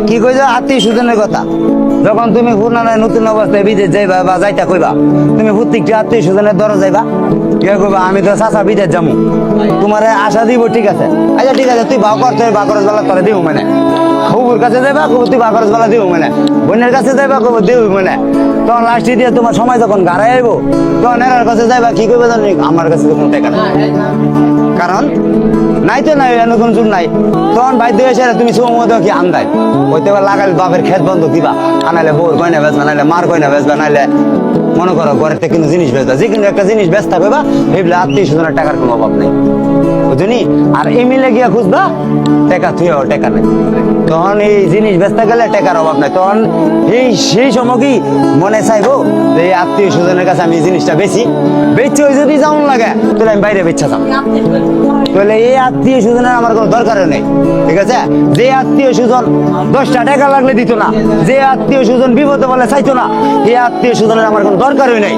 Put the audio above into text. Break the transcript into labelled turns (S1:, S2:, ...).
S1: কি কইছো আত্মীয় স্বজনের কথা? যখন তুমি পুরানো নতুন অবস্থায় বিদেশ যাইবা বা যাইতা কইবা, তুমি প্রত্যেকটি আত্মীয় স্বজনের দর যাইবা, কে কইবা আমি তো চাচা বিদেশ যাবো, তোমার আশা দিব, ঠিক আছে, আচ্ছা ঠিক আছে, তুই বাকরতে বাকরস বেলা তোরা দিব মানে, খুবুর কাছে যাইবা কব তুই বাকরস বেলা দিব মানে, বোনের কাছে যাইবা কব দিব মানে, তখন লাস্টে দিয়ে তোমার সময় যখন গাড়াই আইব, তখন এর কাছে যাইবা কি কইবা জানি, আমার কাছে তো কোনো টাকা নাই, কারণ নাই তো নাই, নতুন যুগ নাই, তখন বাইরে এসে তুমি সময় কি আন্দায় হইতে পারে লাগাইলে বাপের খেত বন্ধ দিবা, আনাইলে বউর গয়না বেচবা, নাইলে মার গয়না বেচবা, নাইলে মনে করো ঘরের থেকে কিন্তু জিনিস বেচবা, যে কিন্তু একটা জিনিস বেচতে পারবা, ভেবলে আত্মীয় স্বজনের টাকার কোনো অভাব নেই, বুঝলি? আর এমিলে গিয়া খুঁজবা টাকা, তুই টাকা নেই, তখন এই জিনিস বেচতে গেলে টাকার অভাব নাই, তখন সেই সময় কি মনে চাইবো যে এই আত্মীয় স্বজনের কাছে আমি এই জিনিসটা বেশি বেচছি, ওই যদি যেমন লাগে তাহলে আমি বাইরে বেচা যাবো, তাহলে এই আত্মীয় স্বজনের আমার কোনো দরকারও নেই, ঠিক আছে? যে আত্মীয় স্বজন 10টা টাকা লাগলে দিত না, যে আত্মীয় স্বজন বিপদে বলে চাইতো না, এই আত্মীয় স্বজনের আমার কোনো দরকারই নেই।